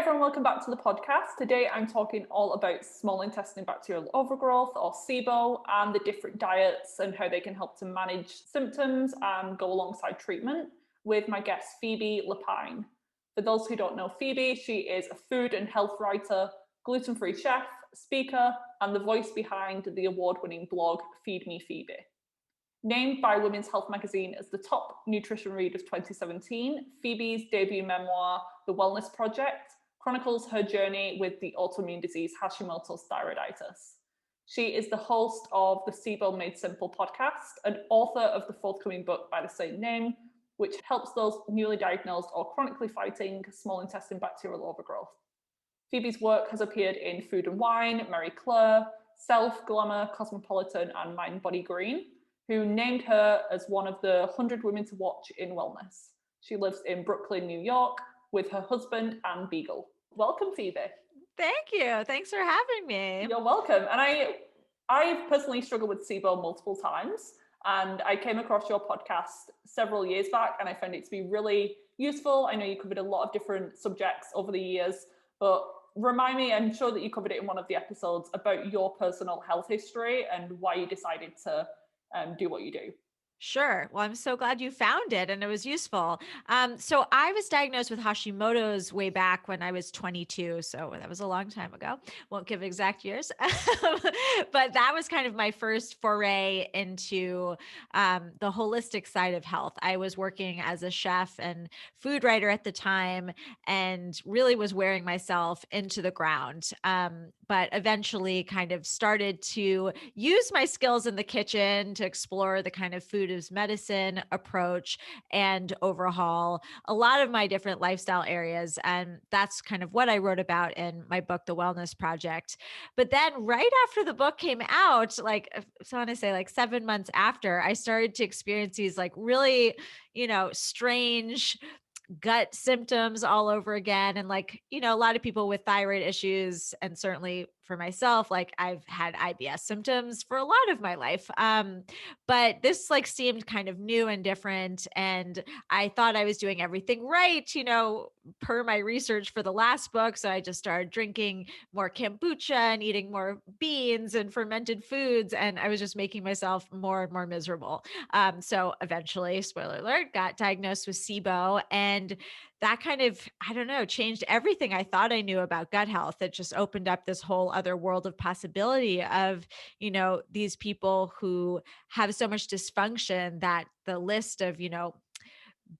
everyone, welcome back to the podcast. Today I'm talking all about small intestine bacterial overgrowth, or SIBO, and the different diets and how they can help to manage symptoms and go alongside treatment with my guest Phoebe Lapine. For those who don't know Phoebe, she is a food and health writer, gluten-free chef, speaker, and the voice behind the award-winning blog Feed Me Phoebe. Named by Women's Health magazine as the top nutrition read of 2017, Phoebe's debut memoir, The Wellness Project, chronicles her journey with the autoimmune disease Hashimotos Thyroiditis. She is the host of the SIBO Made Simple podcast and author of the forthcoming book by the same name, which helps those newly diagnosed or chronically fighting small intestine bacterial overgrowth. Phoebe's work has appeared in Food and Wine, Marie Claire, Self, Glamour, Cosmopolitan, and Mind Body Green, who named her as one of the 100 women to watch in wellness. She lives in Brooklyn, New York, with her husband and beagle. Welcome, Phoebe. Thank you. Thanks for having me. You're welcome. And I've personally struggled with SIBO multiple times, and I came across your podcast several years back, and I found it to be really useful. I know you covered a lot of different subjects over the years, but remind me, I'm sure that you covered it in one of the episodes, about your personal health history and why you decided to do what you do. Sure. Well, I'm so glad you found it and it was useful. So I was diagnosed with Hashimoto's way back when I was 22. So that was a long time ago. Won't give exact years, but that was kind of my first foray into the holistic side of health. I was working as a chef and food writer at the time and really was wearing myself into the ground. But eventually kind of started to use my skills in the kitchen to explore the kind of food as medicine approach and overhaul a lot of my different lifestyle areas. And that's kind of what I wrote about in my book, The Wellness Project. But then right after the book came out, so I want to say 7 months after, I started to experience these really, strange gut symptoms all over again. And a lot of people with thyroid issues, and certainly for myself, I've had IBS symptoms for a lot of my life. But this seemed kind of new and different. And I thought I was doing everything right, per my research for the last book. So I just started drinking more kombucha and eating more beans and fermented foods. And I was just making myself more and more miserable. So eventually, spoiler alert, got diagnosed with SIBO. And that kind of, I don't know, changed everything I thought I knew about gut health. It just opened up this whole other world of possibility of, these people who have so much dysfunction that the list of,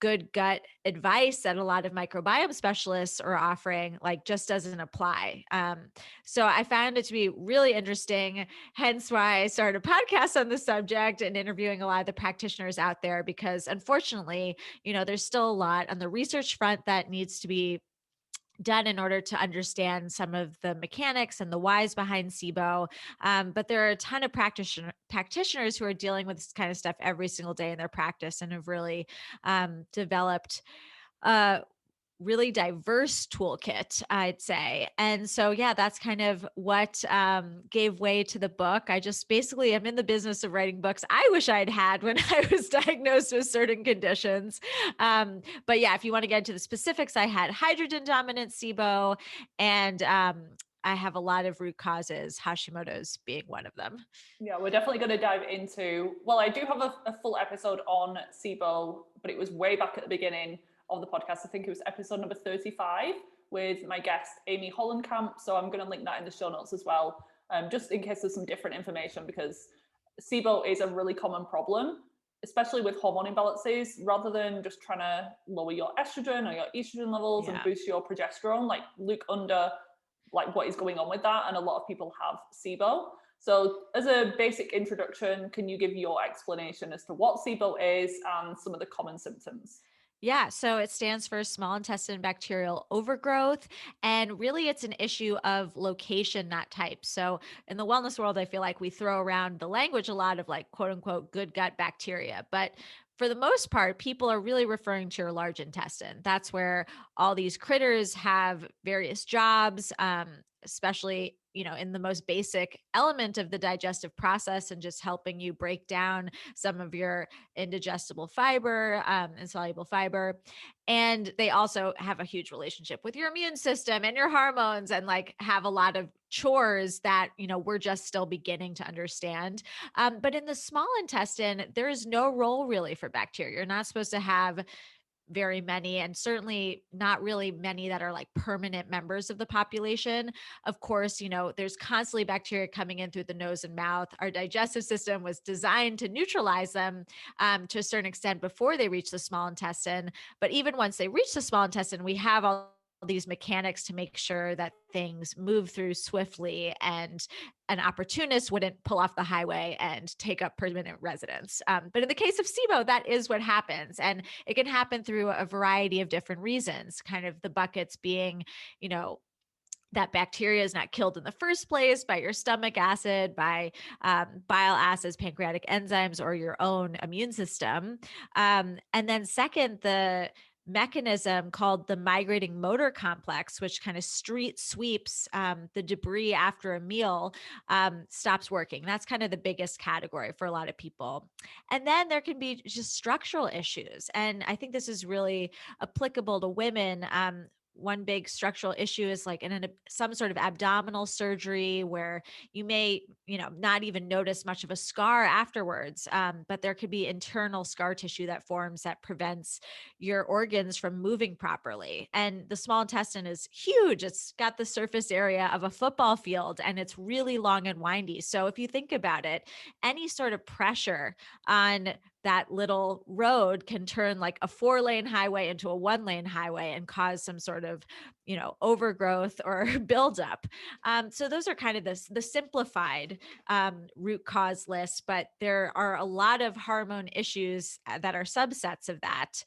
good gut advice that a lot of microbiome specialists are offering just doesn't apply. So I found it to be really interesting, hence why I started a podcast on the subject and interviewing a lot of the practitioners out there, because unfortunately, there's still a lot on the research front that needs to be done in order to understand some of the mechanics and the whys behind SIBO. But there are a ton of practitioners who are dealing with this kind of stuff every single day in their practice and have really developed a really diverse toolkit, I'd say. And so, yeah, that's kind of what gave way to the book. I just basically am in the business of writing books I wish I'd had when I was diagnosed with certain conditions. But yeah, if you want to get into the specifics, I had hydrogen dominant SIBO, and I have a lot of root causes, Hashimoto's being one of them. Yeah, we're definitely going to dive into, well, I do have a full episode on SIBO, but it was way back at the beginning of the podcast. I think it was episode number 35 with my guest, Amy Hollenkamp. So I'm going to link that in the show notes as well, just in case there's some different information, because SIBO is a really common problem, especially with hormone imbalances. Rather than just trying to lower your estrogen or your estrogen levels and boost your progesterone, look under what is going on with that. And a lot of people have SIBO. So as a basic introduction, can you give your explanation as to what SIBO is and some of the common symptoms? Yeah, so it stands for small intestine bacterial overgrowth. And really, it's an issue of location, not type. So in the wellness world, I feel like we throw around the language a lot of quote unquote good gut bacteria. But for the most part, people are really referring to your large intestine. That's where all these critters have various jobs. especially, in the most basic element of the digestive process and just helping you break down some of your indigestible fiber, insoluble fiber. And they also have a huge relationship with your immune system and your hormones, and like have a lot of chores that, we're just still beginning to understand. But in the small intestine, there is no role really for bacteria. You're not supposed to have very many, and certainly not really many that are like permanent members of the population. Of course, there's constantly bacteria coming in through the nose and mouth. Our digestive system was designed to neutralize them to a certain extent before they reach the small intestine. But even once they reach the small intestine, we have all these mechanics to make sure that things move through swiftly and an opportunist wouldn't pull off the highway and take up permanent residence. But in the case of SIBO, that is what happens. And it can happen through a variety of different reasons, kind of the buckets being, that bacteria is not killed in the first place by your stomach acid, by bile acids, pancreatic enzymes, or your own immune system. And then second, the mechanism called the migrating motor complex, which kind of street sweeps the debris after a meal, stops working. That's kind of the biggest category for a lot of people. And then there can be just structural issues. And I think this is really applicable to women. One big structural issue is like some sort of abdominal surgery where you may, not even notice much of a scar afterwards, but there could be internal scar tissue that forms that prevents your organs from moving properly. And the small intestine is huge. It's got the surface area of a football field, and it's really long and windy. So if you think about it, any sort of pressure on that little road can turn like a 4-lane highway into a 1-lane highway and cause some sort of, overgrowth or buildup. So those are kind of the simplified root cause list, but there are a lot of hormone issues that are subsets of that.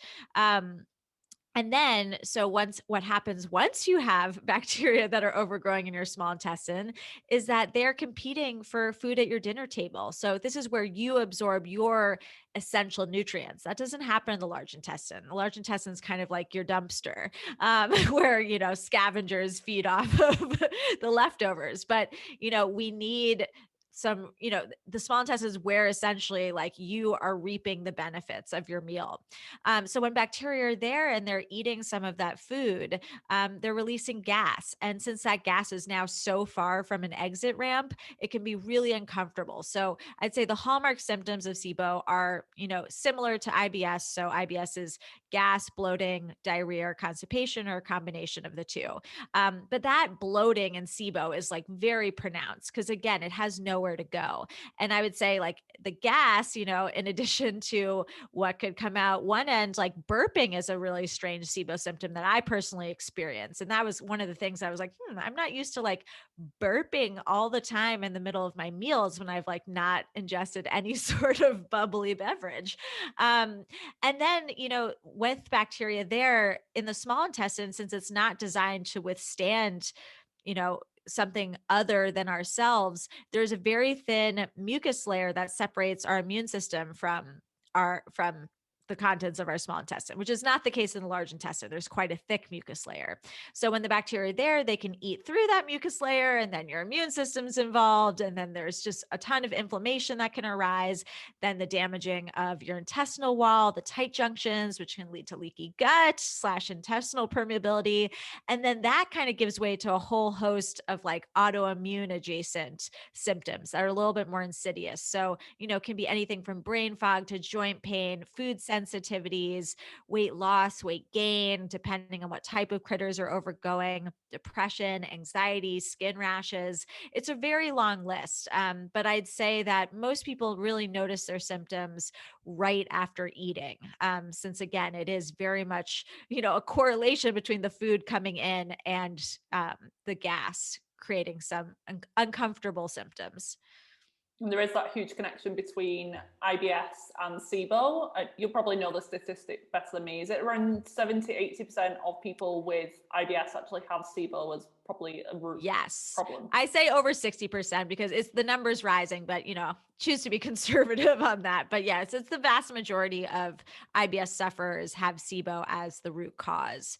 And then, so what happens once you have bacteria that are overgrowing in your small intestine is that they're competing for food at your dinner table. So this is where you absorb your essential nutrients. That doesn't happen in the large intestine. The large intestine is kind of like your dumpster, where, scavengers feed off of the leftovers. But, we need the small intestine is where essentially like you are reaping the benefits of your meal. So when bacteria are there and they're eating some of that food, they're releasing gas. And since that gas is now so far from an exit ramp, it can be really uncomfortable. So I'd say the hallmark symptoms of SIBO are, similar to IBS. So IBS is gas, bloating, diarrhea, or constipation, or a combination of the two. But that bloating in SIBO is like very pronounced because again, it has nowhere to go. And I would say like the gas, in addition to what could come out one end, like burping is a really strange SIBO symptom that I personally experience. And that was one of the things I was like, I'm not used to like burping all the time in the middle of my meals when I've like not ingested any sort of bubbly beverage. And then, with bacteria there in the small intestine, since it's not designed to withstand, something other than ourselves, there's a very thin mucus layer that separates our immune system from the contents of our small intestine, which is not the case in the large intestine. There's quite a thick mucus layer. So when the bacteria are there, they can eat through that mucus layer, and then your immune system's involved. And then there's just a ton of inflammation that can arise. Then the damaging of your intestinal wall, the tight junctions, which can lead to leaky gut / intestinal permeability. And then that kind of gives way to a whole host of like autoimmune adjacent symptoms that are a little bit more insidious. So, can be anything from brain fog to joint pain, food sensitivities, weight loss, weight gain, depending on what type of critters are overgoing, depression, anxiety, skin rashes. It's a very long list. But I'd say that most people really notice their symptoms right after eating. Since again, it is very much, a correlation between the food coming in and the gas creating some uncomfortable symptoms. And there is that huge connection between IBS and SIBO. You'll probably know the statistic better than me. Is it around 70-80% of people with IBS actually have SIBO as probably a root Yes. problem? I say over 60% because it's the numbers rising, but choose to be conservative on that. But yes, it's the vast majority of IBS sufferers have SIBO as the root cause.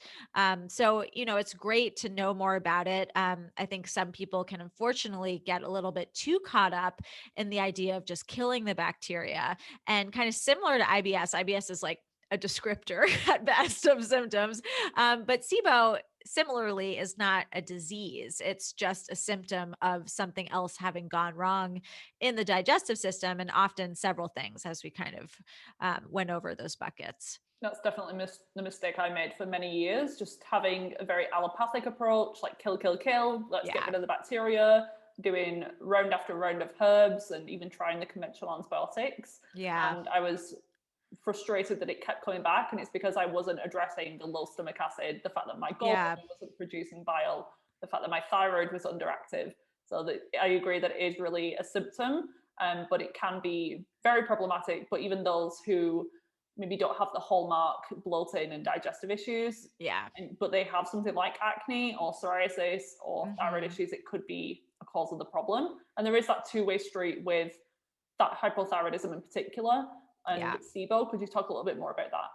So, it's great to know more about it. I think some people can unfortunately get a little bit too caught up in the idea of just killing the bacteria. And kind of similar to IBS, IBS is like a descriptor at best of symptoms. But SIBO similarly is not a disease. It's just a symptom of something else having gone wrong in the digestive system, and often several things, as we kind of went over those buckets. That's definitely the mistake I made for many years, just having a very allopathic approach, like kill, kill, kill, let's get Yeah. rid of the bacteria, doing round after round of herbs and even trying the conventional antibiotics. Yeah. And I was frustrated that it kept coming back. And it's because I wasn't addressing the low stomach acid, the fact that my Yeah. gallbladder wasn't producing bile, the fact that my thyroid was underactive. So that I agree that it is really a symptom, but it can be very problematic. But even those who maybe don't have the hallmark bloating and digestive issues, Yeah. but they have something like acne or psoriasis or thyroid Hmm. issues, it could be a cause of the problem. And there is that two-way street with that hypothyroidism in particular and Yeah. SIBO. Could you talk a little bit more about that?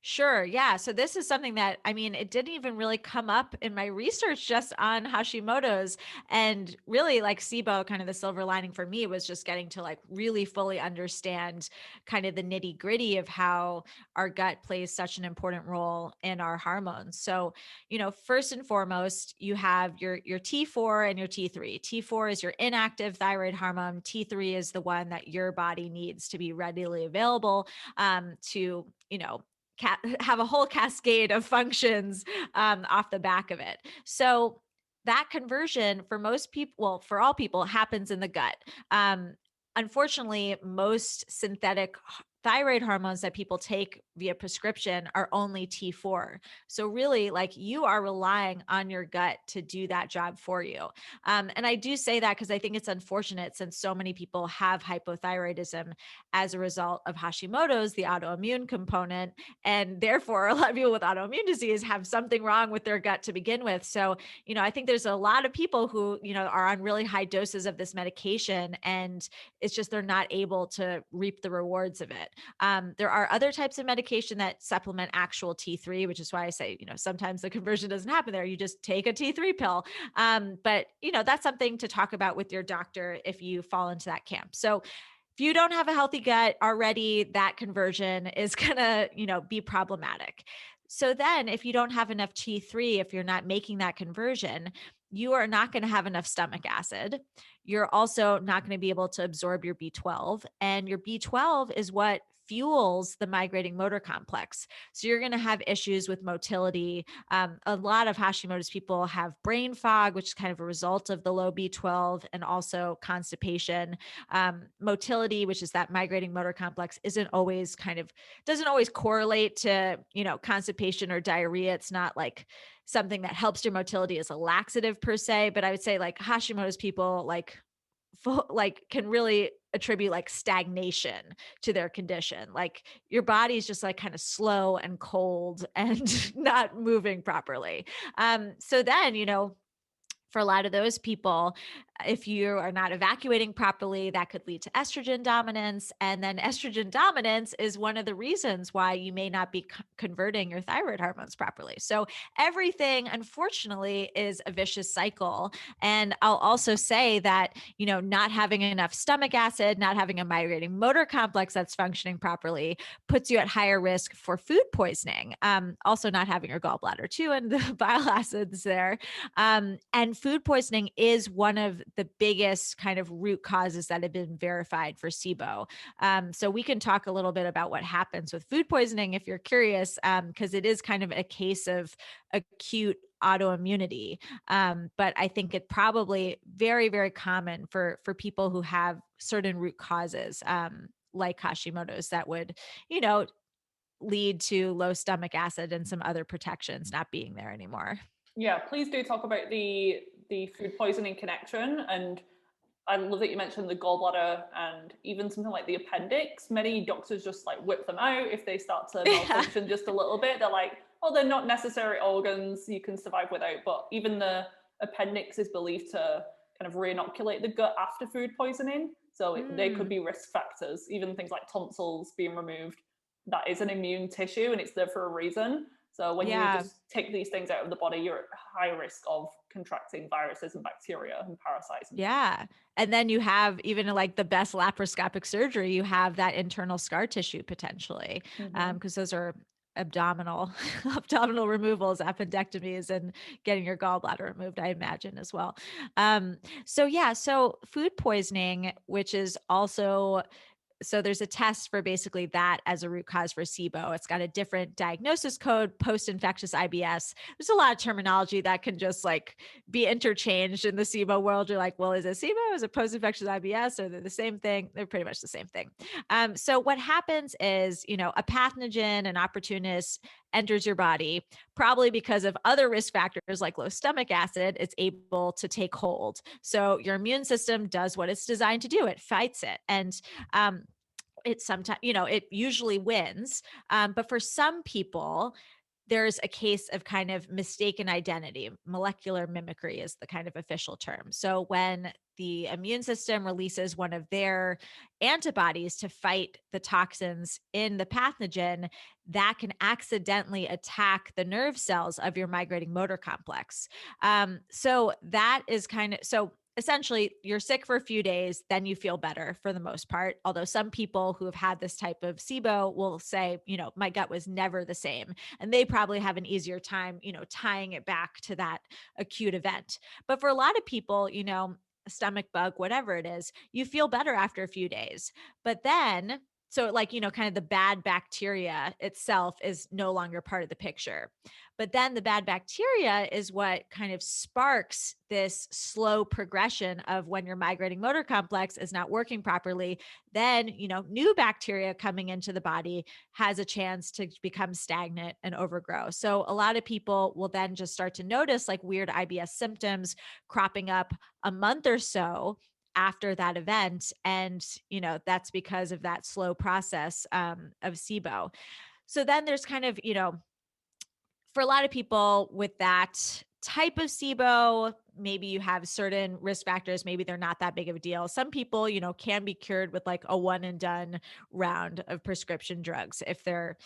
Sure. Yeah. So this is something that, I mean, it didn't even really come up in my research just on Hashimoto's. And really, like SIBO, kind of the silver lining for me was just getting to like really fully understand kind of the nitty gritty of how our gut plays such an important role in our hormones. So, first and foremost, you have your T4 and your T3. T4 is your inactive thyroid hormone. T3 is the one that your body needs to be readily available to, have a whole cascade of functions off the back of it. So that conversion for most people, well, for all people, happens in the gut. Unfortunately, most synthetic thyroid hormones that people take via prescription are only T4. So really, like, you are relying on your gut to do that job for you. And I do say that because I think it's unfortunate, since so many people have hypothyroidism as a result of Hashimoto's, the autoimmune component. And therefore, a lot of people with autoimmune disease have something wrong with their gut to begin with. So, I think there's a lot of people who, are on really high doses of this medication, and it's just they're not able to reap the rewards of it. There are other types of medication that supplement actual T3, which is why I say, sometimes the conversion doesn't happen there. You just take a T3 pill. But, that's something to talk about with your doctor if you fall into that camp. So, if you don't have a healthy gut already, that conversion is going to, be problematic. So then if you don't have enough T3, if you're not making that conversion, you are not going to have enough stomach acid. You're also not going to be able to absorb your B12, and your B12 is what fuels the migrating motor complex. So you're going to have issues with motility. A lot of Hashimoto's people have brain fog, which is kind of a result of the low B12, and also constipation. Motility, which is that migrating motor complex, doesn't always correlate to, constipation or diarrhea. It's not like something that helps your motility as a laxative per se, but I would say like Hashimoto's people can really attribute like stagnation to their condition. Like your body's just like kind of slow and cold and not moving properly. So then, for a lot of those people, if you are not evacuating properly, that could lead to estrogen dominance. And then estrogen dominance is one of the reasons why you may not be converting your thyroid hormones properly. So everything, unfortunately, is a vicious cycle. And I'll also say that, not having enough stomach acid, not having a migrating motor complex that's functioning properly puts you at higher risk for food poisoning. Also not having your gallbladder too, and the bile acids there. And food poisoning is one of the biggest kind of root causes that have been verified for SIBO. So we can talk a little bit about what happens with food poisoning if you're curious, because it is kind of a case of acute autoimmunity. But I think it probably very, very common for people who have certain root causes, like Hashimoto's, that would, lead to low stomach acid and some other protections not being there anymore. Yeah, please do talk about the food poisoning connection. And I love that you mentioned the gallbladder and even something like the appendix. Many doctors just like whip them out if they start to Yeah. malfunction just a little bit. They're like, oh, they're not necessary organs, you can survive without. But even the appendix is believed to kind of re-inoculate the gut after food poisoning. So they could Mm, be risk factors, even things like tonsils being removed. That is an immune tissue and it's there for a reason. So when you yeah. just take these things out of the body, you're at high risk of contracting viruses and bacteria and parasites and things. Yeah. And then you have even like the best laparoscopic surgery, you have that internal scar tissue potentially. Mm-hmm. Because those are abdominal abdominal removals, appendectomies, and getting your gallbladder removed, I imagine as well. So yeah, so food poisoning, which is also so there's a test for basically that as a root cause for SIBO. It's got a different diagnosis code, post-infectious IBS. There's a lot of terminology that can just like be interchanged in the SIBO world. You're like, well, is it SIBO? Is it post-infectious IBS? Are they the same thing? They're pretty much the same thing. So what happens is, a pathogen, an opportunist enters your body, probably because of other risk factors like low stomach acid, it's able to take hold. So your immune system does what it's designed to do. It fights it. And um, it sometimes, it usually wins. But for some people, there's a case of kind of mistaken identity. Molecular mimicry is the kind of official term. So when the immune system releases one of their antibodies to fight the toxins in the pathogen, that can accidentally attack the nerve cells of your migrating motor complex. So that is kind of so essentially you're sick for a few days, then you feel better for the most part. Although some people who have had this type of SIBO will say, my gut was never the same. And they probably have an easier time, tying it back to that acute event. But for a lot of people, a stomach bug, whatever it is, you feel better after a few days. But then, so like, kind of the bad bacteria itself is no longer part of the picture. But then the bad bacteria is what kind of sparks this slow progression of when your migrating motor complex is not working properly. Then, new bacteria coming into the body has a chance to become stagnant and overgrow. So a lot of people will then just start to notice like weird IBS symptoms cropping up a month or so after that event. And, that's because of that slow process of SIBO. So then there's kind of, for a lot of people with that type of SIBO, maybe you have certain risk factors, maybe they're not that big of a deal. Some people, can be cured with like a one and done round of prescription drugs if they're,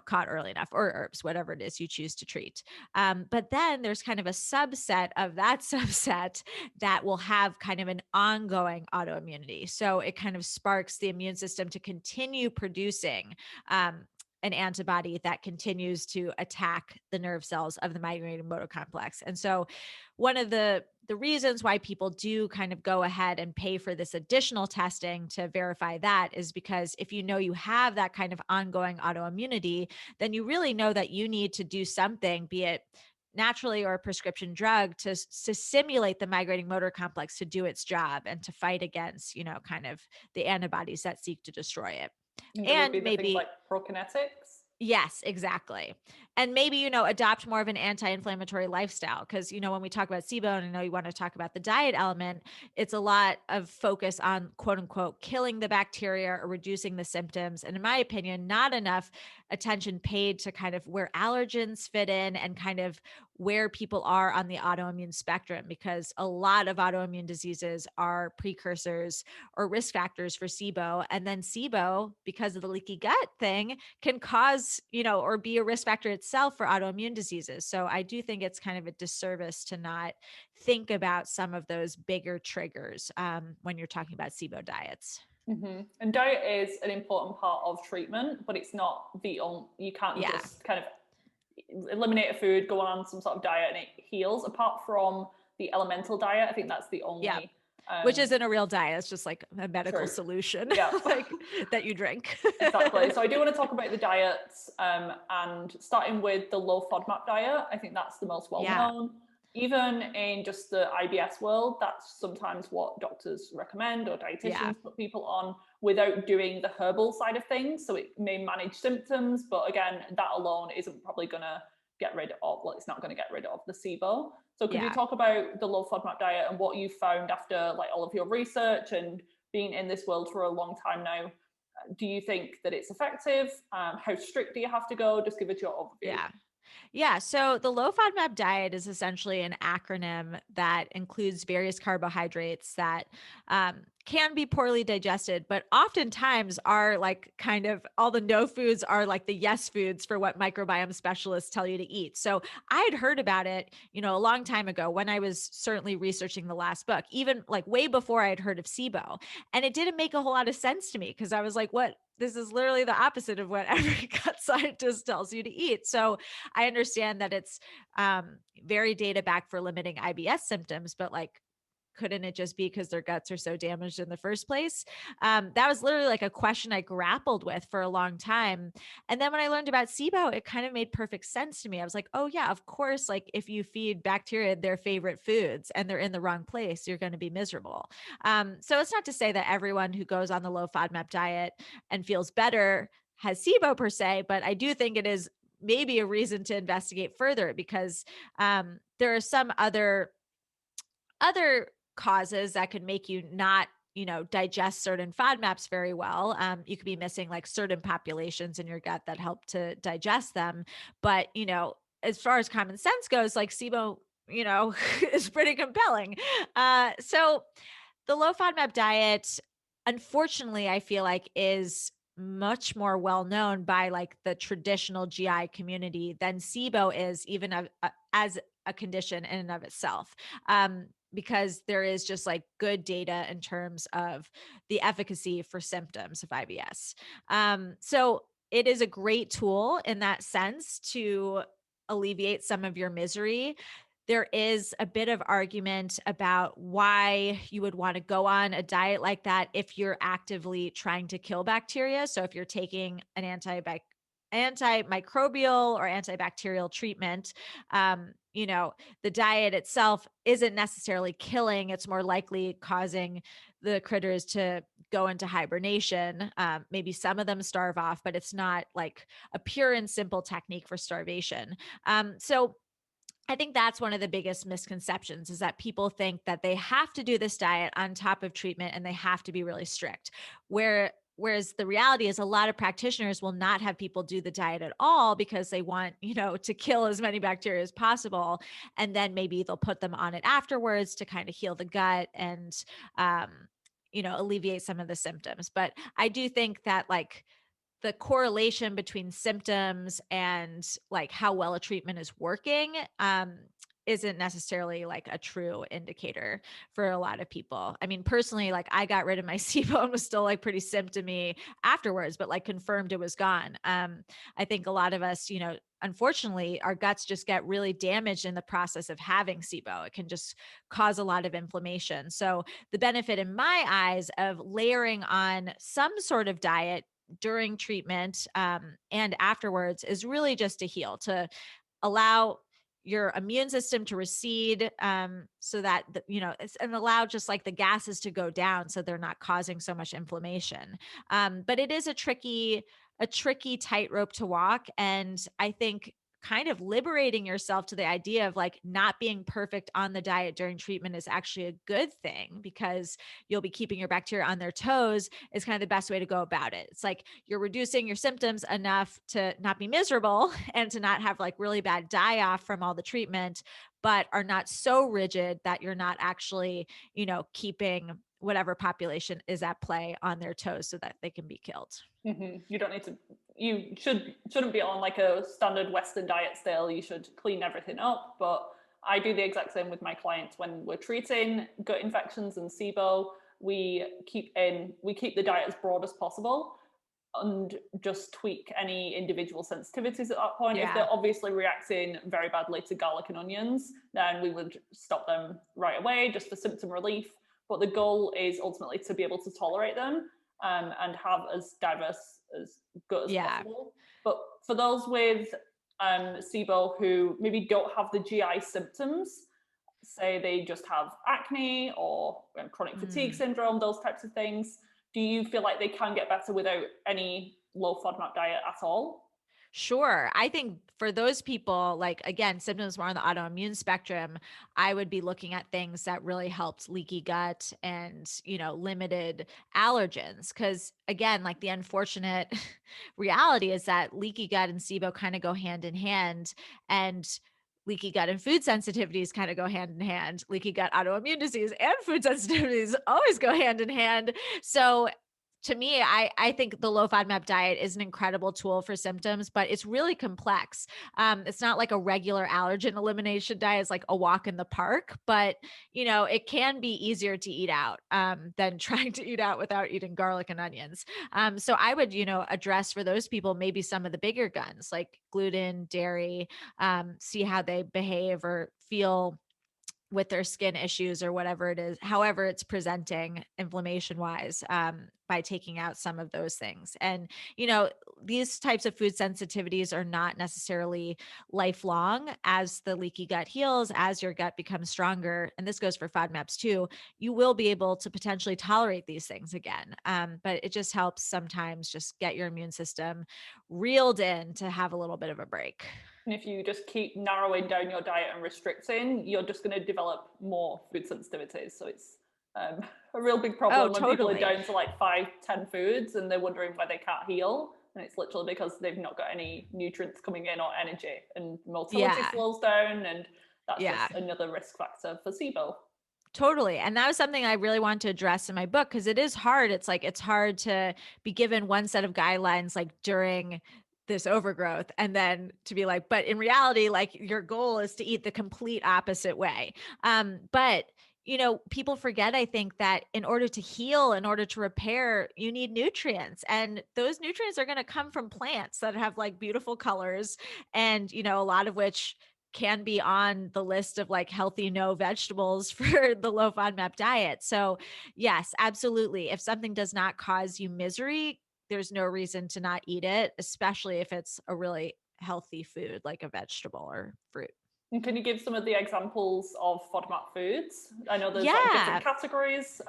caught early enough, or herbs, whatever it is you choose to treat. But then there's kind of a subset of that subset that will have kind of an ongoing autoimmunity. So it kind of sparks the immune system to continue producing an antibody that continues to attack the nerve cells of the migrating motor complex. And so one of the reasons why people do kind of go ahead and pay for this additional testing to verify that is because if you have that kind of ongoing autoimmunity, then you really know that you need to do something, be it naturally or a prescription drug to simulate the migrating motor complex to do its job and to fight against, kind of the antibodies that seek to destroy it. And there would be And the things maybe like prokinetics. yes, exactly. And maybe, adopt more of an anti-inflammatory lifestyle. Cause, when we talk about SIBO, and I know you want to talk about the diet element, it's a lot of focus on quote unquote killing the bacteria or reducing the symptoms. And in my opinion, not enough attention paid to kind of where allergens fit in and kind of where people are on the autoimmune spectrum, because a lot of autoimmune diseases are precursors or risk factors for SIBO. And then SIBO, because of the leaky gut thing, can cause, or be a risk factor itself for autoimmune diseases. So I do think it's kind of a disservice to not think about some of those bigger triggers when you're talking about SIBO diets. Mm-hmm. And diet is an important part of treatment, but it's not the only, you can't Yeah. just kind of eliminate a food, go on some sort of diet and it heals. Apart from the elemental diet, I think that's the Yeah. only Which isn't a real diet. It's just like a medical true. solution, Yeah. like that you drink. Exactly. So I do want to talk about the diets and starting with the low FODMAP diet. I think that's the most well Yeah. known. Even in just the IBS world, that's sometimes what doctors recommend or Yeah. dietitians put people on without doing the herbal side of things. So it may manage symptoms, but again, that alone isn't probably going to get rid of, well, it's not going to get rid of the SIBO. So could you Yeah. talk about the low FODMAP diet and what you found after like all of your research and being in this world for a long time now? Do you think that it's effective? How strict do you have to go? Just give us your overview. Yeah. Yeah. So the low FODMAP diet is essentially an acronym that includes various carbohydrates that can be poorly digested, but oftentimes are like kind of all the no foods are like the yes foods for what microbiome specialists tell you to eat. So I had heard about it, a long time ago when I was certainly researching the last book, even like way before I had heard of SIBO. And it didn't make a whole lot of sense to me because I was like, what? This is literally the opposite of what every gut scientist tells you to eat. So I understand that it's very data backed for limiting IBS symptoms, but like, couldn't it just be because their guts are so damaged in the first place? That was literally like a question I grappled with for a long time. And then when I learned about SIBO, it kind of made perfect sense to me. I was like, oh, yeah, of course. Like if you feed bacteria their favorite foods and they're in the wrong place, you're going to be miserable. So it's not to say that everyone who goes on the low FODMAP diet and feels better has SIBO per se, but I do think it is maybe a reason to investigate further because there are some other causes that could make you not digest certain FODMAPs very well. You could be missing like certain populations in your gut that help to digest them. But, as far as common sense goes, like SIBO, is pretty compelling. So the low FODMAP diet, unfortunately, I feel like is much more well known by like the traditional GI community than SIBO is even as a condition in and of itself. Because there is just like good data in terms of the efficacy for symptoms of IBS. So it is a great tool in that sense to alleviate some of your misery. There is a bit of argument about why you would want to go on a diet like that if you're actively trying to kill bacteria. So if you're taking an antimicrobial or antibacterial treatment, the diet itself isn't necessarily killing. It's more likely causing the critters to go into hibernation. Maybe some of them starve off, but it's not like a pure and simple technique for starvation. So I think that's one of the biggest misconceptions is that people think that they have to do this diet on top of treatment and they have to be really strict. Whereas the reality is a lot of practitioners will not have people do the diet at all because they want, to kill as many bacteria as possible. And then maybe they'll put them on it afterwards to kind of heal the gut and, alleviate some of the symptoms. But I do think that like the correlation between symptoms and like how well a treatment is working isn't necessarily like a true indicator for a lot of people. I mean, personally, like I got rid of my SIBO and was still like pretty symptomy afterwards, but like confirmed it was gone. I think a lot of us, unfortunately, our guts just get really damaged in the process of having SIBO. It can just cause a lot of inflammation. So the benefit in my eyes of layering on some sort of diet during treatment and afterwards is really just to heal, to allow your immune system to recede so that and allow just like the gases to go down so they're not causing so much inflammation. But it is a tricky tightrope to walk, and I think kind of liberating yourself to the idea of like not being perfect on the diet during treatment is actually a good thing because you'll be keeping your bacteria on their toes is kind of the best way to go about it. It's like you're reducing your symptoms enough to not be miserable and to not have like really bad die off from all the treatment, but are not so rigid that you're not actually, keeping whatever population is at play on their toes so that they can be killed. You don't need to. You shouldn't be on like a standard Western diet still. You should clean everything up. But I do the exact same with my clients when we're treating gut infections and SIBO. We keep the diet as broad as possible and just tweak any individual sensitivities at that point. If Yeah. they're obviously reacting very badly to garlic and onions, then we would stop them right away just for symptom relief. But the goal is ultimately to be able to tolerate them and have as diverse as gut as Yeah. possible. But for those with SIBO who maybe don't have the GI symptoms, say they just have acne or chronic fatigue Mm. syndrome, those types of things, do you feel like they can get better without any low FODMAP diet at all? Sure. I think for those people, like again, symptoms more on the autoimmune spectrum, I would be looking at things that really helped leaky gut and, limited allergens. Cause again, like the unfortunate reality is that leaky gut and SIBO kind of go hand in hand. And leaky gut and food sensitivities kind of go hand in hand. Leaky gut, autoimmune disease, and food sensitivities always go hand in hand. So to me, I think the low FODMAP diet is an incredible tool for symptoms, but it's really complex. It's not like a regular allergen elimination diet. It's like a walk in the park, but it can be easier to eat out than trying to eat out without eating garlic and onions. So I would, address for those people maybe some of the bigger guns like gluten, dairy, see how they behave or feel with their skin issues or whatever it is, however it's presenting inflammation wise, by taking out some of those things. And, these types of food sensitivities are not necessarily lifelong. As the leaky gut heals, as your gut becomes stronger, and this goes for FODMAPs too, you will be able to potentially tolerate these things again. But it just helps sometimes just get your immune system reeled in to have a little bit of a break. And if you just keep narrowing down your diet and restricting, you're just going to develop more food sensitivities. So it's a real big Oh, problem when people are totally. down to like 5, 10 foods and they're wondering why they can't heal. And it's literally because they've not got any nutrients coming in or energy, and motility Yeah. slows down. And that's Yeah. just another risk factor for SIBO. Totally. And that was something I really want to address in my book because it is hard. It's like it's hard to be given one set of guidelines like during this overgrowth and then to be like, but in reality, like your goal is to eat the complete opposite way. But people forget, I think, that in order to heal, in order to repair, you need nutrients. And those nutrients are going to come from plants that have like beautiful colors and, a lot of which can be on the list of like healthy no vegetables for the low FODMAP diet. So, yes, absolutely. If something does not cause you misery, there's no reason to not eat it, especially if it's a really healthy food like a vegetable or fruit. And can you give some of the examples of FODMAP foods? I know there's like different Yeah. categories,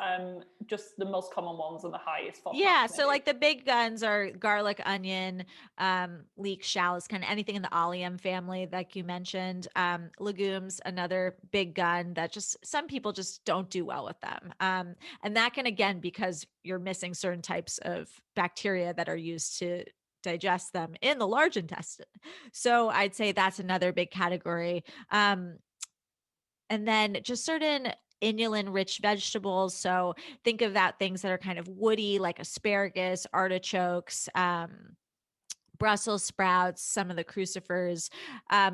just the most common ones and the highest Yeah, FODMAPs so maybe. like the big guns are garlic, onion, leek, shallots, kind of anything in the oleum family, like you mentioned. Legumes, another big gun that just some people just don't do well with them. And that can again because you're missing certain types of bacteria that are used to digest them in the large intestine. So I'd say that's another big category. And then just certain inulin rich vegetables. So think of that things that are kind of woody, like asparagus, artichokes, Brussels sprouts, some of the crucifers,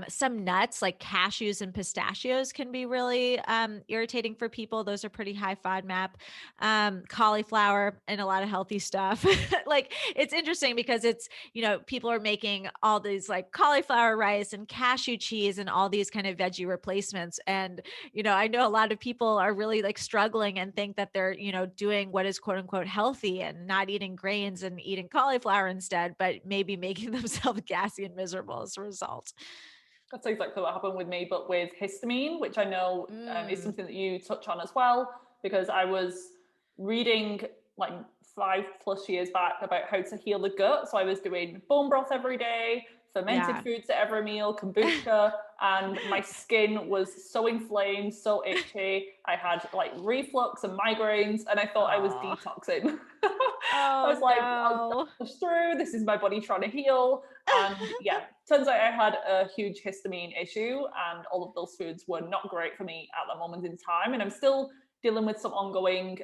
some nuts like cashews and pistachios can be really irritating for people. Those are pretty high FODMAP. Cauliflower and a lot of healthy stuff. Like it's interesting because it's, people are making all these like cauliflower rice and cashew cheese and all these kind of veggie replacements. And, I know a lot of people are really like struggling and think that they're, doing what is quote unquote healthy and not eating grains and eating cauliflower instead, but maybe making themselves gassy and miserable as a result. That's exactly what happened with me, but with histamine, which I know is Mm, something that you touch on as well, because I was reading like 5+ years back about how to heal the gut. So I was doing bone broth every day, fermented yeah. foods at every meal, kombucha, and my skin was so inflamed, so itchy. I had like reflux and migraines, and I thought I was Oh, detoxing. I oh was like, I'll no. push through. This is my body trying to heal. And yeah, turns out I had a huge histamine issue, and all of those foods were not great for me at that moment in time. And I'm still dealing with some ongoing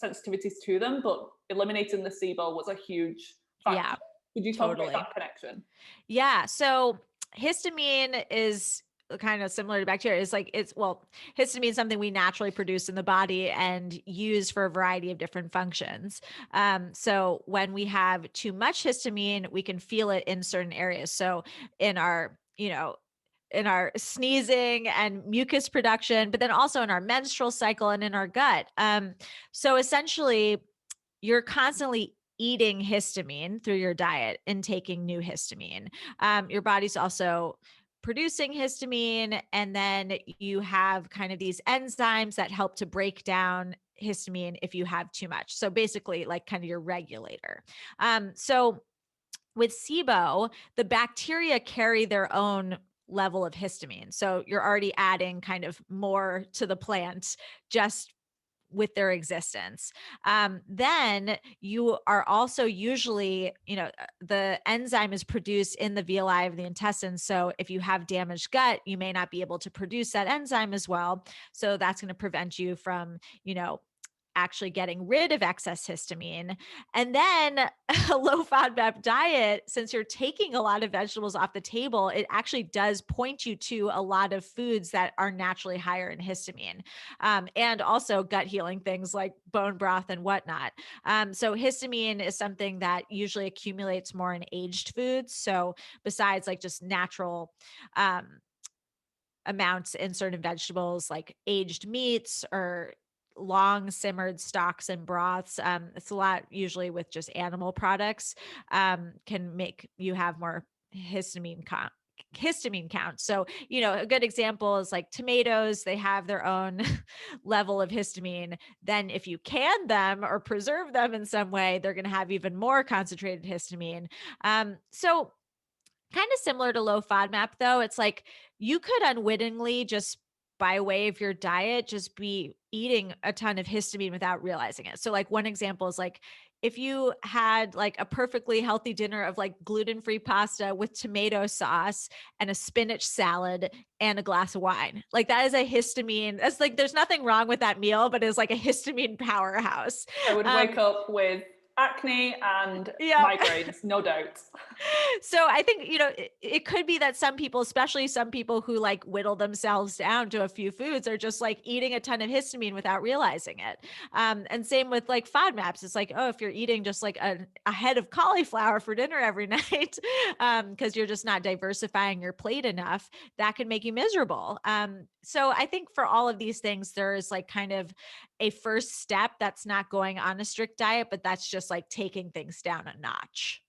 sensitivities to them, but eliminating the SIBO was a huge Yeah, factor. Could you talk about totally. that connection? Yeah. So histamine is kind of similar to bacteria. Histamine is something we naturally produce in the body and use for a variety of different functions. So when we have too much histamine, we can feel it in certain areas. So in our, in our sneezing and mucus production, but then also in our menstrual cycle and in our gut. So essentially, you're constantly eating histamine through your diet and taking new histamine. Your body's also producing histamine, and then you have kind of these enzymes that help to break down histamine if you have too much. So basically, like kind of your regulator. So with SIBO, the bacteria carry their own level of histamine. So you're already adding kind of more to the plant just with their existence. Then you are also usually, the enzyme is produced in the villi of the intestine. So if you have damaged gut, you may not be able to produce that enzyme as well. So that's going to prevent you from, actually getting rid of excess histamine. And then a low FODMAP diet, since you're taking a lot of vegetables off the table, it actually does point you to a lot of foods that are naturally higher in histamine, and also gut healing things like bone broth and whatnot. So histamine is something that usually accumulates more in aged foods. So besides like just natural amounts in certain vegetables like aged meats or long simmered stocks and broths. It's a lot usually with just animal products, can make you have more histamine count. So, a good example is like tomatoes, they have their own level of histamine. Then if you can them or preserve them in some way, they're going to have even more concentrated histamine. So kind of similar to low FODMAP though. It's like you could unwittingly just by way of your diet just be eating a ton of histamine without realizing it. So like one example is like if you had like a perfectly healthy dinner of like gluten-free pasta with tomato sauce and a spinach salad and a glass of wine. Like that is a histamine. That's like there's nothing wrong with that meal, but it's like a histamine powerhouse. I would wake up with acne and Yeah. migraines, no doubt. So I think, it could be that some people, especially some people who like whittle themselves down to a few foods, are just like eating a ton of histamine without realizing it. And same with like FODMAPs. It's like, oh, if you're eating just like a head of cauliflower for dinner every night, because you're just not diversifying your plate enough, that can make you miserable. So I think for all of these things, there is like kind of a first step that's not going on a strict diet, but that's just like taking things down a notch.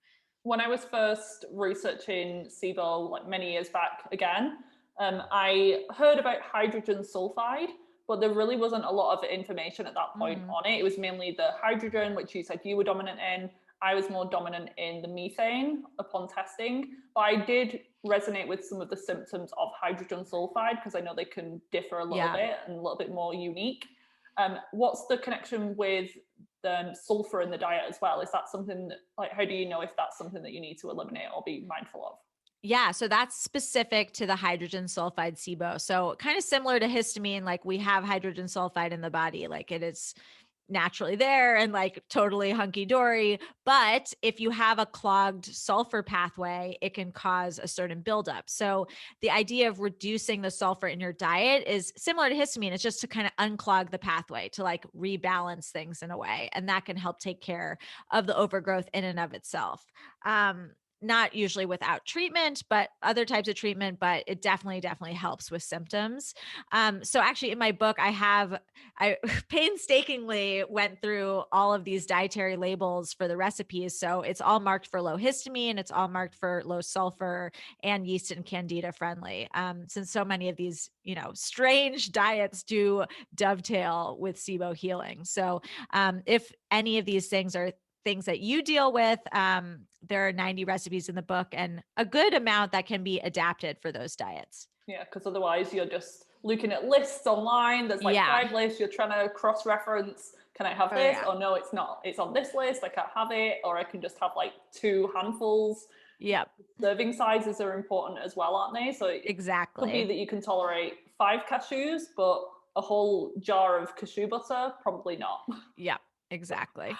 When I was first researching SIBO, like many years back again, I heard about hydrogen sulfide, but there really wasn't a lot of information at that point Mhm. on it. It was mainly the hydrogen, which you said you were dominant in. I was more dominant in the methane upon testing, but I did resonate with some of the symptoms of hydrogen sulfide because I know they can differ a little Yeah. bit and a little bit more unique. What's the connection with the sulfur in the diet as well? Is that something that, like, how do you know if that's something that you need to eliminate or be mindful of? Yeah, so that's specific to the hydrogen sulfide SIBO. So kind of similar to histamine, like we have hydrogen sulfide in the body, like it is naturally there and like totally hunky dory. But if you have a clogged sulfur pathway, it can cause a certain buildup. So the idea of reducing the sulfur in your diet is similar to histamine. It's just to kind of unclog the pathway to like rebalance things in a way. And that can help take care of the overgrowth in and of itself. Not usually without treatment, but other types of treatment, but it definitely helps with symptoms. So actually in my book, I painstakingly went through all of these dietary labels for the recipes. So it's all marked for low histamine, it's all marked for low sulfur and yeast and candida friendly. Since so many of these, strange diets do dovetail with SIBO healing. So if any of these things are things that you deal with, there are 90 recipes in the book and a good amount that can be adapted for those diets. Yeah, because otherwise you're just looking at lists online. There's like Yeah. 5 lists. You're trying to cross-reference. Can I have Oh, this? yeah. Or no, it's not. It's on this list. I can't have it. Or I can just have like 2 handfuls. Yep. Serving sizes are important as well, aren't they? So it could be Exactly. that you can tolerate 5 cashews, but a whole jar of cashew butter, probably not. Yep. Exactly.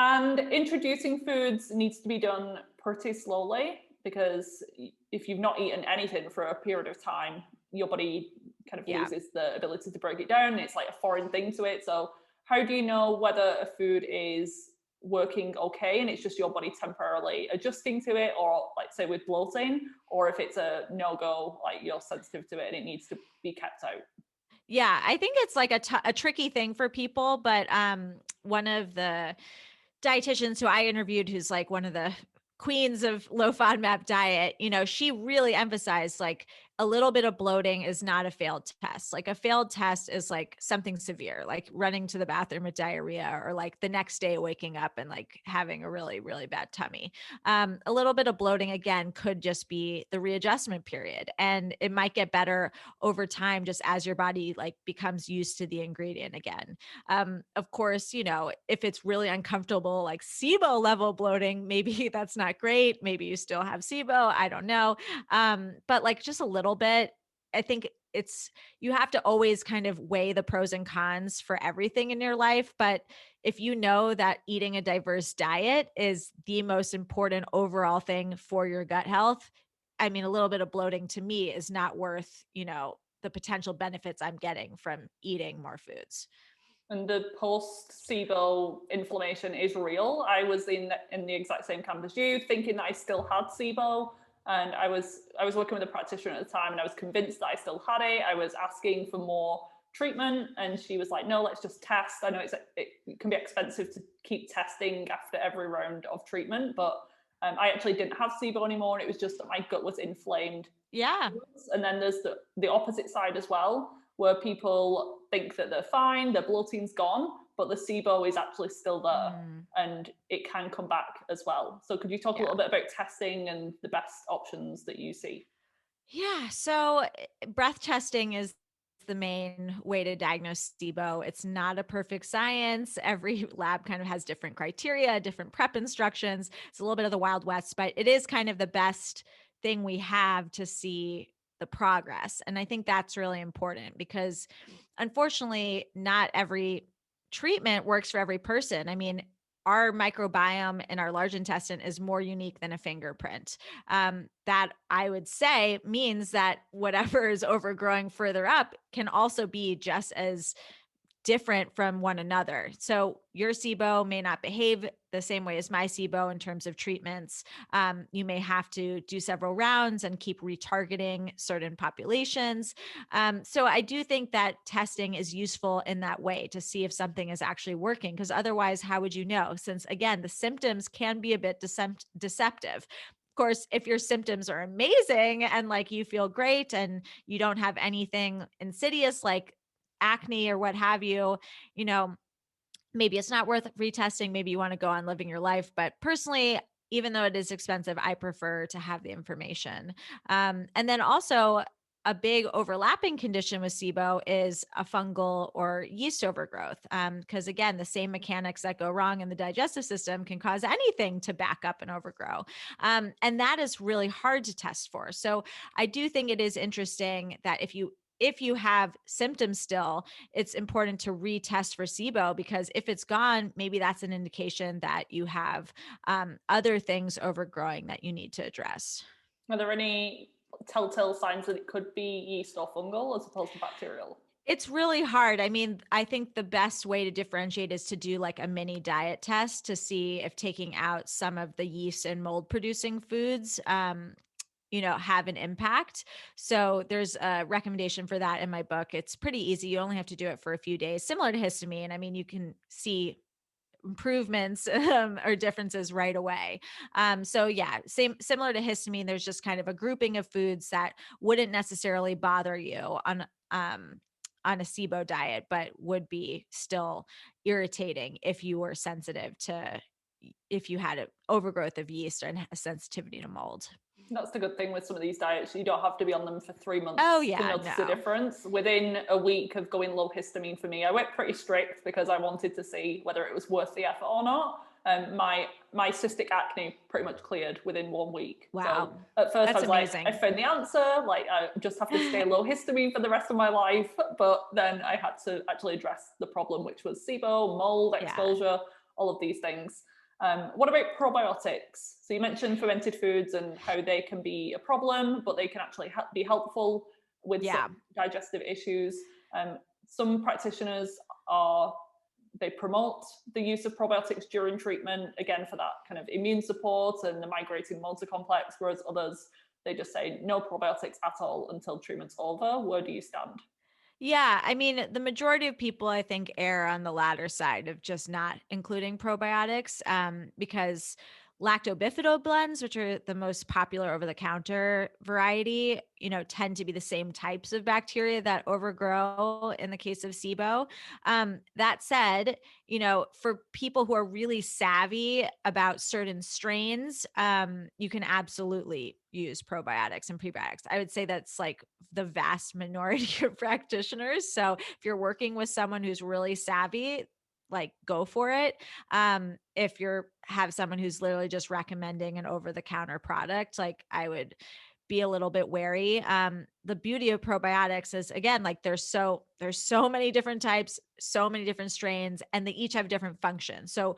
And introducing foods needs to be done pretty slowly because if you've not eaten anything for a period of time, your body kind of Yeah. loses the ability to break it down. It's like a foreign thing to it. So, how do you know whether a food is working okay and it's just your body temporarily adjusting to it, or like say with bloating, or if it's a no go, like you're sensitive to it and it needs to be kept out? Yeah. I think it's like a tricky thing for people, but one of the dietitians who I interviewed, who's like one of the queens of low FODMAP diet, she really emphasized like a little bit of bloating is not a failed test. Like a failed test is like something severe, like running to the bathroom with diarrhea, or like the next day waking up and like having a really, really bad tummy. A little bit of bloating, again, could just be the readjustment period, and it might get better over time just as your body like becomes used to the ingredient again. Of course, if it's really uncomfortable, like SIBO level bloating, maybe that's not great. Maybe you still have SIBO. I don't know. But like just a little bit, I think you have to always kind of weigh the pros and cons for everything in your life. But if you know that eating a diverse diet is the most important overall thing for your gut health, I mean, a little bit of bloating to me is not worth, the potential benefits I'm getting from eating more foods. And the post SIBO inflammation is real. I was in the exact same camp as you, thinking that I still had SIBO, and I was working with a practitioner at the time, and I was convinced that I still had it. I was asking for more treatment, and she was like, "No, let's just test." I know it can be expensive to keep testing after every round of treatment, but I actually didn't have SIBO anymore, and it was just that my gut was inflamed. Yeah. And then there's the opposite side as well, where people think that they're fine, their bloating's gone, but the SIBO is actually still there, Mm, and it can come back as well. So could you talk a yeah. little bit about testing and the best options that you see? Yeah. So breath testing is the main way to diagnose SIBO. It's not a perfect science. Every lab kind of has different criteria, different prep instructions. It's a little bit of the Wild West, but it is kind of the best thing we have to see the progress. And I think that's really important because unfortunately, not every treatment works for every person. I mean, our microbiome in our large intestine is more unique than a fingerprint. That I would say means that whatever is overgrowing further up can also be just as different from one another. So your SIBO may not behave the same way as my SIBO in terms of treatments. You may have to do several rounds and keep retargeting certain populations. So I do think that testing is useful in that way to see if something is actually working, because otherwise, how would you know? Since again, the symptoms can be a bit deceptive. Of course, if your symptoms are amazing and like you feel great and you don't have anything insidious like acne or what have you, you know, maybe it's not worth retesting. Maybe you want to go on living your life. But personally, even though it is expensive, I prefer to have the information. And then also, a big overlapping condition with SIBO is a fungal or yeast overgrowth. Because again, the same mechanics that go wrong in the digestive system can cause anything to back up and overgrow. And that is really hard to test for. So I do think it is interesting that if you have symptoms still, it's important to retest for SIBO, because if it's gone, maybe that's an indication that you have other things overgrowing that you need to address. Are there any telltale signs that it could be yeast or fungal as opposed to bacterial? It's really hard. I mean, I think the best way to differentiate is to do like a mini diet test to see if taking out some of the yeast and mold producing foods have an impact. So there's a recommendation for that in my book. It's pretty easy. You only have to do it for a few days, similar to histamine. I mean, you can see improvements or differences right away. So yeah, similar to histamine, there's just kind of a grouping of foods that wouldn't necessarily bother you on a SIBO diet, but would be still irritating if you were sensitive to if you had an overgrowth of yeast and a sensitivity to mold. That's the good thing with some of these diets. You don't have to be on them for 3 months Oh to yeah, notice the no. difference. Within a week of going low histamine for me, I went pretty strict because I wanted to see whether it was worth the effort or not. My cystic acne pretty much cleared within 1 week. So Wow. at first I That's was like, I amazing. found the answer. Like I just have to stay low histamine for the rest of my life. But then I had to actually address the problem, which was SIBO, mold Yeah. exposure, all of these things. What about probiotics? So you mentioned fermented foods and how they can be a problem, but they can actually be helpful with some Yeah. digestive issues. Some practitioners are they promote the use of probiotics during treatment, again for that kind of immune support and the migrating motor complex, whereas others they just say no probiotics at all until treatment's over. Where do you stand? Yeah, I mean, the majority of people I think err on the latter side of just not including probiotics, because Lactobifidal blends, which are the most popular over-the-counter variety, tend to be the same types of bacteria that overgrow in the case of SIBO. That said, for people who are really savvy about certain strains, you can absolutely use probiotics and prebiotics. I would say that's like the vast minority of practitioners. So if you're working with someone who's really savvy, like go for it. If you're have someone who's literally just recommending an over-the-counter product, like I would be a little bit wary. The beauty of probiotics is, again, like there's so many different types, so many different strains, and they each have different functions. So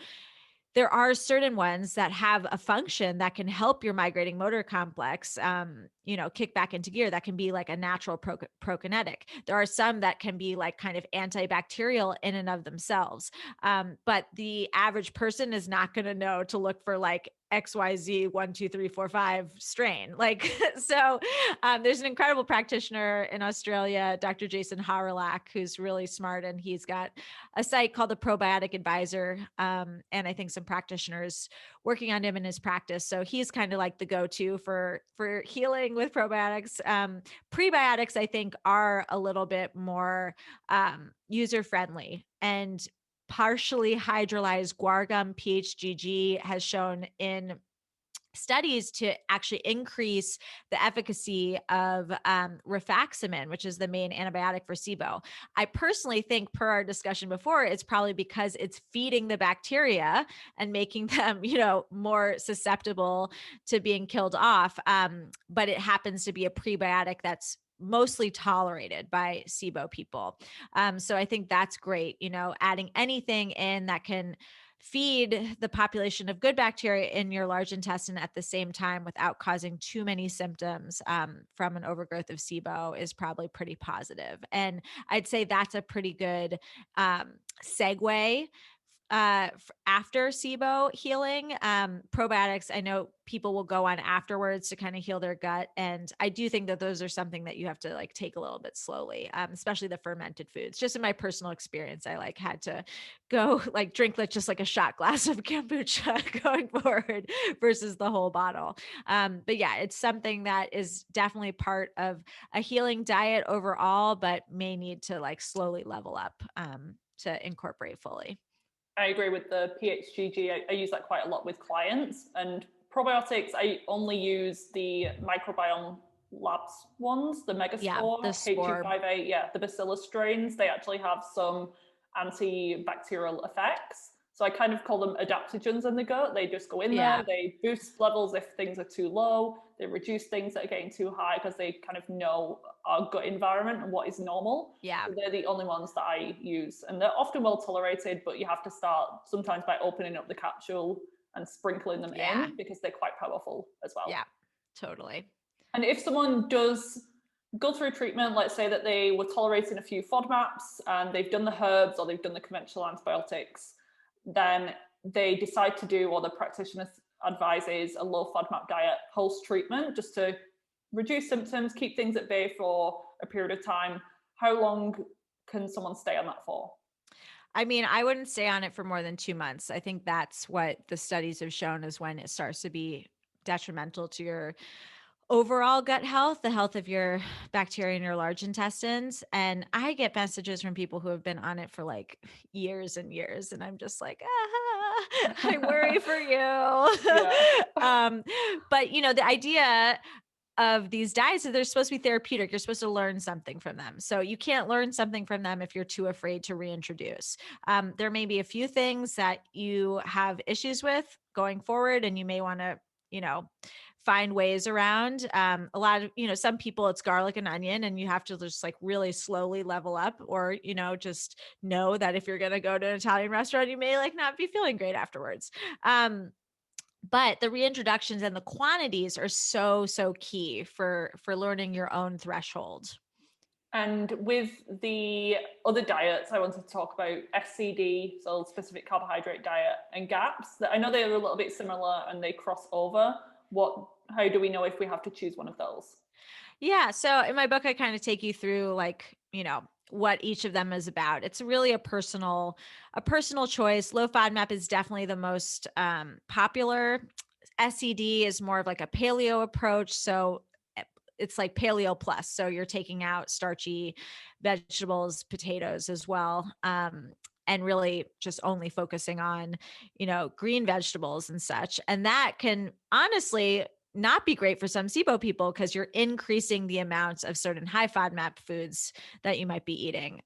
there are certain ones that have a function that can help your migrating motor complex, kick back into gear. That can be like a natural prokinetic. There are some that can be like kind of antibacterial in and of themselves. But the average person is not going to know to look for like XYZ 1, 2, 3, 4, 5 strain. Like, so there's an incredible practitioner in Australia, Dr. Jason Haralak, who's really smart, and he's got a site called the Probiotic Advisor. And I think some practitioners working on him in his practice. So he's kind of like the go-to for healing with probiotics. Prebiotics, I think, are a little bit more user-friendly, and partially hydrolyzed guar gum PHGG has shown in studies to actually increase the efficacy of rifaximin, which is the main antibiotic for SIBO. I personally think, per our discussion before, it's probably because it's feeding the bacteria and making them, more susceptible to being killed off. But it happens to be a prebiotic that's mostly tolerated by SIBO people. So I think that's great, adding anything in that can feed the population of good bacteria in your large intestine at the same time without causing too many symptoms from an overgrowth of SIBO is probably pretty positive. And I'd say that's a pretty good segue after SIBO healing. Probiotics, I know people will go on afterwards to kind of heal their gut. And I do think that those are something that you have to like take a little bit slowly, especially the fermented foods. Just in my personal experience, I like had to go like drink like just like a shot glass of kombucha going forward versus the whole bottle. But yeah, it's something that is definitely part of a healing diet overall, but may need to like slowly level up to incorporate fully. I agree with the PHGG. I use that quite a lot with clients. And probiotics, I only use the Microbiome Labs ones, the Yeah, Megaspore, the spore. H258, yeah, the Bacillus strains. They actually have some antibacterial effects. So I kind of call them adaptogens in the gut. They just go in Yeah. there, they boost levels if things are too low, they reduce things that are getting too high because they kind of know our gut environment and what is normal. Yeah. So they're the only ones that I use. And they're often well tolerated, but you have to start sometimes by opening up the capsule and sprinkling them Yeah. in because they're quite powerful as well. Yeah, totally. And if someone does go through treatment, let's say that they were tolerating a few FODMAPs and they've done the herbs or they've done the conventional antibiotics, then they decide to do, or the practitioner advises, a low FODMAP diet post-treatment just to reduce symptoms, keep things at bay for a period of time. How long can someone stay on that for? I mean, I wouldn't stay on it for more than 2 months. I think that's what the studies have shown is when it starts to be detrimental to your overall gut health, the health of your bacteria in your large intestines. And I get messages from people who have been on it for like years and years. And I'm just like, I worry for you. Yeah. But, the idea of these diets is they're supposed to be therapeutic. You're supposed to learn something from them. So you can't learn something from them if you're too afraid to reintroduce. There may be a few things that you have issues with going forward, and you may want to, find ways around. A lot of, some people it's garlic and onion, and you have to just like really slowly level up, or, just know that if you're going to go to an Italian restaurant, you may like not be feeling great afterwards. But the reintroductions and the quantities are so key for learning your own threshold. And with the other diets, I wanted to talk about SCD, so specific carbohydrate diet, and GAPS. I know they're a little bit similar and they cross over. How do we know if we have to choose one of those? Yeah. So in my book, I kind of take you through like, what each of them is about. It's really a personal choice. Low FODMAP is definitely the most popular. SED is more of like a paleo approach. So it's like paleo plus. So you're taking out starchy vegetables, potatoes as well. And really just only focusing on, green vegetables and such. And that can honestly not be great for some SIBO people because you're increasing the amounts of certain high FODMAP foods that you might be eating.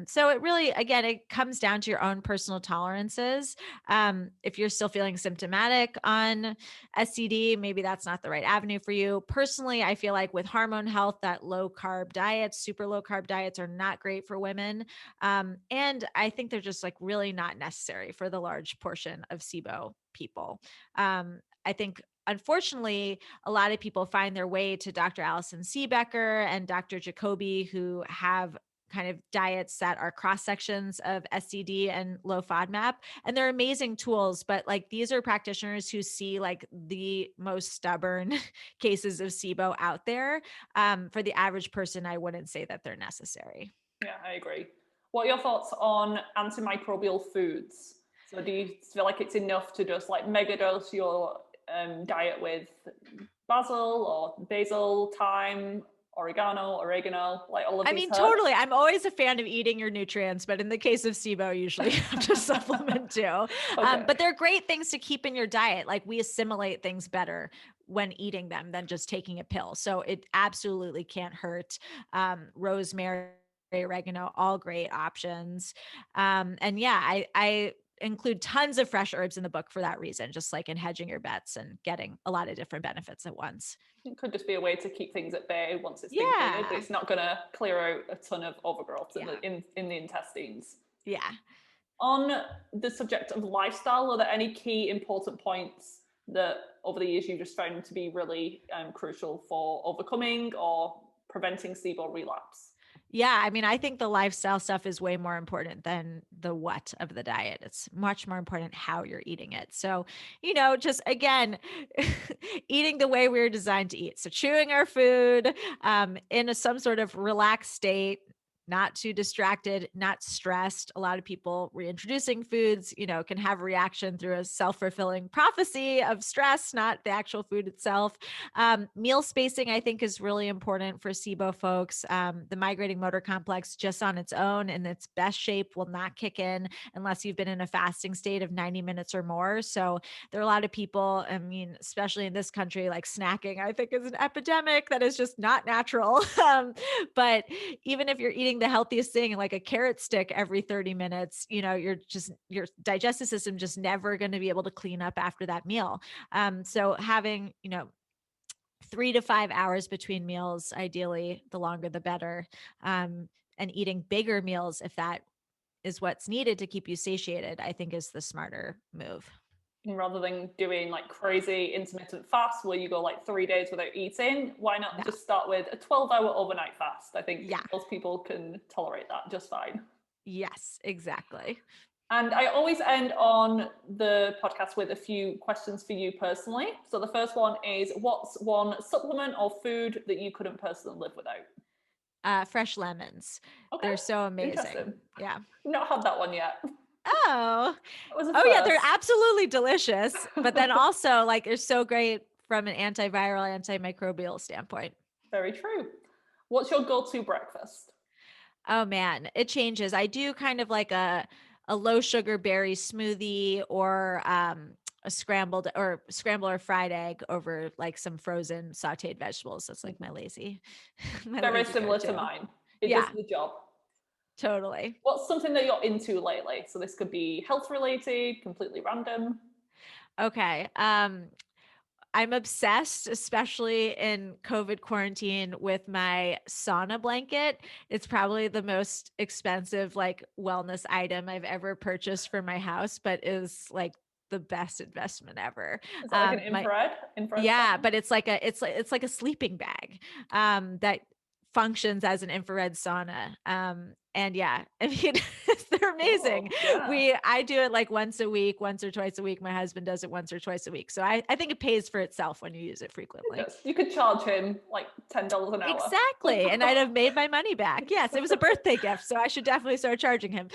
So it really, again, it comes down to your own personal tolerances. If you're still feeling symptomatic on SCD, maybe that's not the right avenue for you. Personally, I feel like with hormone health, that low carb diets, super low carb diets are not great for women. And I think they're just like really not necessary for the large portion of SIBO people. I think unfortunately, a lot of people find their way to Dr. Allison Seebecker and Dr. Jacoby, who have kind of diets that are cross sections of SCD and low FODMAP. And they're amazing tools, but like these are practitioners who see like the most stubborn cases of SIBO out there. For the average person, I wouldn't say that they're necessary. Yeah, I agree. What are your thoughts on antimicrobial foods? So do you feel like it's enough to just like mega dose your diet with basil, thyme, oregano, like all of I these mean, herbs? totally. I'm always a fan of eating your nutrients, but in the case of SIBO, usually you have to supplement too. Okay. But they're great things to keep in your diet. Like we assimilate things better when eating them than just taking a pill. So it absolutely can't hurt. Rosemary, oregano, all great options. And yeah, I include tons of fresh herbs in the book for that reason, just like in hedging your bets and getting a lot of different benefits at once. It could just be a way to keep things at bay once it's been cleared, but Yeah. it's not going to clear out a ton of overgrowth Yeah. in the intestines. Yeah. On the subject of lifestyle, are there any key important points that over the years you've just found to be really crucial for overcoming or preventing SIBO relapse? Yeah, I mean, I think the lifestyle stuff is way more important than the what of the diet. It's much more important how you're eating it. So, just again, eating the way we were designed to eat. So, chewing our food in some sort of relaxed state, not too distracted, not stressed. A lot of people reintroducing foods, can have a reaction through a self-fulfilling prophecy of stress, not the actual food itself. Meal spacing, I think, is really important for SIBO folks. The migrating motor complex just on its own in its best shape will not kick in unless you've been in a fasting state of 90 minutes or more. So there are a lot of people, I mean, especially in this country, like snacking, I think is an epidemic that is just not natural. But even if you're eating the healthiest thing, like a carrot stick every 30 minutes, your digestive system just never going to be able to clean up after that meal. So having, 3 to 5 hours between meals, ideally, the longer the better. And eating bigger meals, if that is what's needed to keep you satiated, I think is the smarter move. Rather than doing like crazy intermittent fast where you go like 3 days without eating, why not No. just start with a 12-hour overnight fast? I think Yeah. most people can tolerate that just fine. Yes, exactly. And I always end on the podcast with a few questions for you personally. So the first one is, what's one supplement or food that you couldn't personally live without? Fresh lemons. Okay, They're so amazing. interesting. Yeah. Not had that one yet. Oh, That was a oh yeah, they're first. absolutely delicious. But then also like they're so great from an antiviral, antimicrobial standpoint. Very true. What's your go-to breakfast? Oh man, it changes. I do kind of like a low sugar berry smoothie or a scrambled or fried egg over like some frozen sauteed vegetables. That's like my lazy, my Very lazy similar to go-to. mine. It does Yeah, the job. totally. What's something that you're into lately? So this could be health related, completely random. Okay. I'm obsessed, especially in COVID quarantine, with my sauna blanket. It's probably the most expensive like wellness item I've ever purchased for my house, but is like the best investment ever. Is that like an My infrared Yeah, sauna? but it's like a sleeping bag that functions as an infrared sauna. And yeah, I mean, they're amazing. Oh, yeah. I do it like once a week, once or twice a week. My husband does it once or twice a week. So I think it pays for itself when you use it It frequently. does. You could charge him like $10 an hour. Exactly. And I'd have made my money back. Yes, it was a birthday gift. So I should definitely start charging him.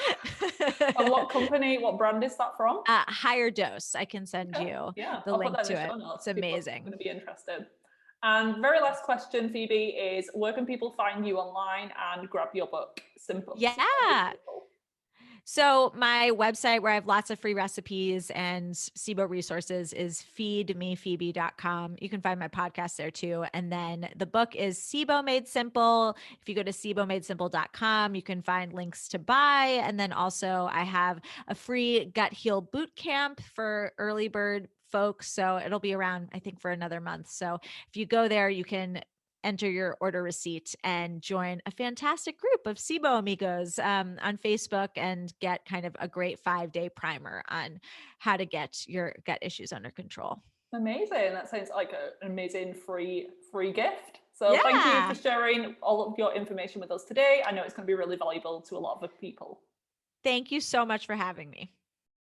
And what company, what brand is that from? Higher Dose. I can send Okay. you Yeah, the I'll put link that in to the it. show It's notes. People are going amazing. to be interested. And very last question, Phoebe, is where can people find you online and grab your book, Simple, SIBO Made Yeah. Simple? So my website where I have lots of free recipes and SIBO resources is feedmephoebe.com. You can find my podcast there too. And then the book is SIBO Made Simple. If you go to sibomadesimple.com, you can find links to buy. And then also I have a free gut heal boot camp for early bird folks. So it'll be around, I think, for another month. So if you go there, you can enter your order receipt and join a fantastic group of SIBO amigos on Facebook and get kind of a great 5-day primer on how to get your gut issues under control. Amazing. That sounds like an amazing free gift. So thank you for Yeah. sharing all of your information with us today. I know it's going to be really valuable to a lot of people. Thank you so much for having me.